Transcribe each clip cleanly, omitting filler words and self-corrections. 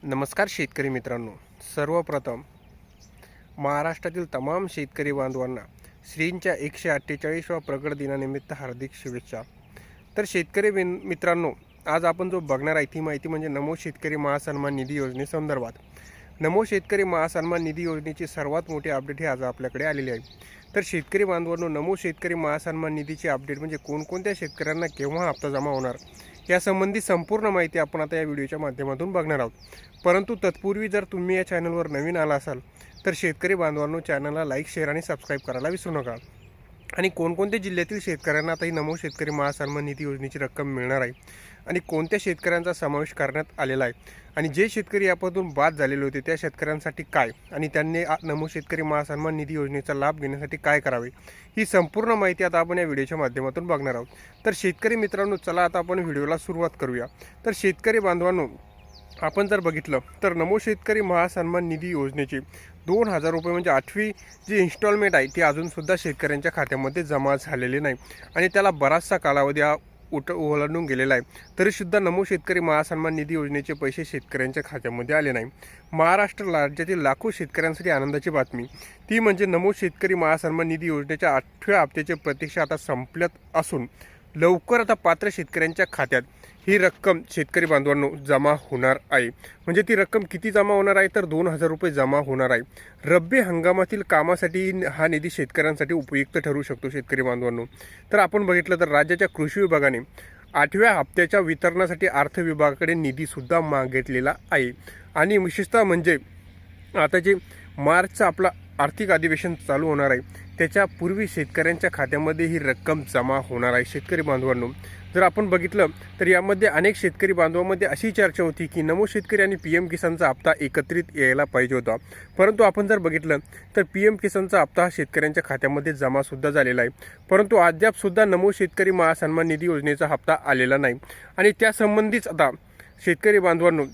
नमस्कार शेतकरी मित्रांनो, सर्वप्रथम महाराष्ट्रातील तमाम शेतकरी बांधवांना श्रींच्या 148व्या प्रगट दिनानिमित्त हार्दिक शुभेच्छा। तर शेतकरी मित्रांनो, आज आपण जो बघणार आहे ती माहिती म्हणजे नमो शेतकरी महासन्मान निधी योजनेसंदर्भात। नमो शेतकरी महासन्मान निधी योजनेची सर्वात मोठी अपडेट ही आज आपल्याकडे आलेली आहे। तर शेतकरी बांधवांनो, नमो शेतकरी महासन्मान निधीची अपडेट म्हणजे कोणकोणत्या शेतकऱ्यांना केव्हा हप्ता जमा होणार यासंबंधी संपूर्ण माहिती आपण आता या व्हिडिओच्या माध्यमातून बघणार आहोत। परंतु तत्पूर्वी जर तुम्ही या चॅनलवर नवीन आला असाल तर शेतकरी बांधवांनो, चॅनलला लाईक, शेअर आणि सबस्क्राईब करायला विसरू नका। आणि कोणकोणत्या जिल्ह्यातील शेतकऱ्यांना आता ही नमो शेतकरी महासन्मान निधी योजनेची रक्कम मिळणार आहे आणि कोणत्या शेतकऱ्यांचा समावेश करण्यात आलेला आहे आणि जे शेतकरी यापासून बाद झालेले होते त्या शेतकऱ्यांसाठी काय आणि त्यांनी नमो शेतकरी महासन्मान निधी योजनेचा लाभ घेण्यासाठी काय करावे, ही संपूर्ण माहिती आता आपण या व्हिडिओच्या माध्यमातून बघणार आहोत। तर शेतकरी मित्रांनो, चला आता आपण व्हिडिओला सुरुवात करूया। तर शेतकरी बांधवांनो, आपण जर बघितलं तर नमो शेतकरी महासन्मान निधी योजनेची 2000 रुपये म्हणजे 8वी जी इन्स्टॉलमेंट आहे ती अजूनसुद्धा शेतकऱ्यांच्या खात्यामध्ये जमा झालेली नाही आणि त्याला बराचसा कालावधी ओलांडून गेलेला आहे, तरीसुद्धा नमो शेतकरी महासन्मान निधी योजनेचे पैसे शेतकऱ्यांच्या खात्यामध्ये आले नाही। महाराष्ट्र राज्यातील लाखो शेतकऱ्यांसाठी आनंदाची बातमी ती म्हणजे नमो शेतकरी महासन्मान निधी योजनेच्या 8व्या हप्त्याची प्रतीक्षा आता संपल्यात असून लवकर आता पात्र शेतकऱ्यांच्या खात्यात ही रक्कम शेतकरी बांधवांनो जमा होणार आहे। म्हणजे ती रक्कम किती जमा होणार आहे तर 2000 रुपये जमा होणार आहे। रब्बी हंगामातील कामासाठी हा निधी शेतकऱ्यांसाठी उपयुक्त ठरू शकतो। शेतकरी बांधवांनो, तर आपण बघितलं तर राज्याच्या कृषी विभागाने 8व्या हप्त्याच्या वितरणासाठी अर्थ विभागाकडे निधीसुद्धा मागितलेला आहे आणि विशेषतः म्हणजे आता जे मार्चचं आपला आर्थिक अधिवेशन चालू होणार आहे त्याच्यापूर्वी शेतकऱ्यांच्या खात्यामध्ये ही रक्कम जमा होणार आहे। शेतकरी बांधवांनो, जर आपण बघितलं तर यामध्ये अनेक शेतकरी बांधवांमध्ये अशी चर्चा होती की नमो शेतकरी आणि PM किसानचा हप्ता एकत्रित यायला पाहिजे होता, परंतु आपण जर बघितलं तर PM किसानचा हप्ता हा शेतकऱ्यांच्या खात्यामध्ये जमासुद्धा झालेला आहे, परंतु अद्यापसुद्धा नमो शेतकरी महासन्मान निधी योजनेचा हप्ता आलेला नाही आणि त्यासंबंधीच आता शेतकरी बांधवांनो,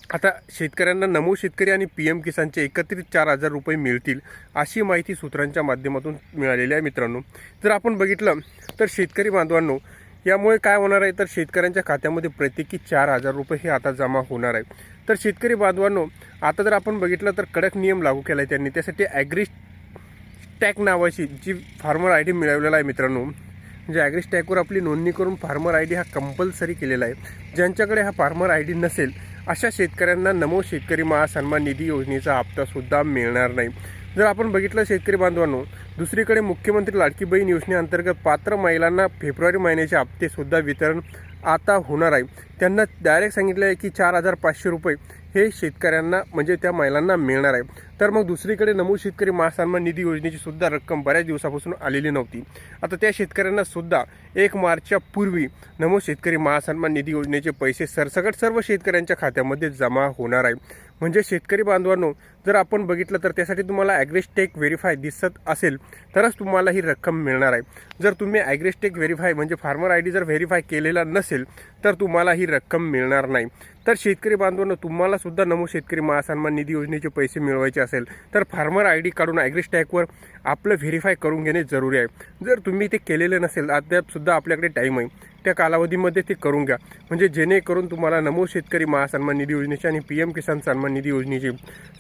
आता शेतकऱ्यांना नमो शेतकरी आणि PM किसानचे एकत्रित 4000 रुपये मिळतील अशी माहिती सूत्रांच्या माध्यमातून मिळालेली आहे। मित्रांनो, जर आपण बघितलं तर शेतकरी बांधवांनो, यामुळे काय होणार आहे तर शेतकऱ्यांच्या खात्यामध्ये प्रत्येकी 4000 रुपये हे आता जमा होणार आहे। तर शेतकरी बांधवांनो, आता जर आपण बघितलं तर कडक नियम लागू केला आहे त्यांनी, त्यासाठी ॲग्रीस्टॅक नावाची जी फार्मर ID मिळवलेला आहे मित्रांनो, म्हणजे ॲग्रीस्टॅकवर आपली नोंदणी करून फार्मर ID हा कंपल्सरी केलेला आहे। ज्यांच्याकडे हा फार्मर ID नसेल अशा शेतकऱ्यांना नमो शेतकरी महासन्मान निधी योजनेचा हप्तासुद्धा मिळणार नाही। जर आपण बघितलं शेतकरी बांधवांनो, दुसरीकडे मुख्यमंत्री लाडकी बहीण योजनेअंतर्गत पात्र महिलांना फेब्रुवारी महिन्याचे हप्तेसुद्धा वितरण आता होणार आहे। त्यांना डायरेक्ट सांगितलं आहे की 4500 रुपये हे शेतकऱ्यांना म्हणजे त्या महिलांना मिळणार आहे। तर मग दुसरीकडे नमो शेतकरी महासन्मान निधी योजनेची सुद्धा रक्कम बऱ्याच दिवसापासून आलेली नव्हती। आता त्या शेतकऱ्यांना सुद्धा 1 मार्चच्या पूर्वी नमो शेतकरी महासन्मान निधी योजनेचे पैसे सरसकट सर्व शेतकऱ्यांच्या खात्यामध्ये जमा होणार आहे। म्हणजे शेतकरी बांधवांनो, जर आपण बघितलं तर त्यासाठी तुम्हाला ॲग्रीस्टॅक व्हेरीफाय दिसत असेल तरच तुम्हाला ही रक्कम मिळणार आहे। जर तुम्ही ॲग्रीस्टॅक व्हेरीफाय म्हणजे फार्मर ID जर व्हेरीफाय केलेला नसेल तर तुम्हाला ही रक्कम मिळणार नाही। तर शेतकरी बांधवांनो, तुम्हाला सुद्धा नमो शेतकरी महासन्मान निधी योजनेचे पैसे मिळवायचे असेल तर फार्मर ID काढून ॲग्रीस्टॅकवर आपलं व्हेरीफाय करून घेणे जरुरी आहे। जर तुम्ही ते केलेले नसेल अद्यापसुद्धा आपल्याकडे टाईम आहे, त्या कालावधीमध्ये ते करून घ्या, म्हणजे जेणेकरून तुम्हाला नमो शेतकरी महासन्मान निधी योजनेची आणि PM किसान सन्मान निधी योजनेची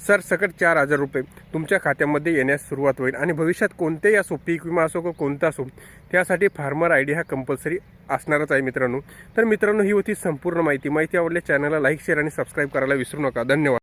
सरसकट 4000 रुपये तुमच्या खात्यामध्ये येण्यास सुरुवात होईल आणि भविष्यात कोणतेही असो, पीक विमा असो किंवा कोणता असो, त्यासाठी फार्मर ID हा कंपल्सरी असणारच आहे मित्रांनो। तर मित्रांनो, ही होती संपूर्ण माहिती आवडल्यास चॅनलला लाईक, शेअर आणि सबस्क्राईब करायला विसरू नका। धन्यवाद।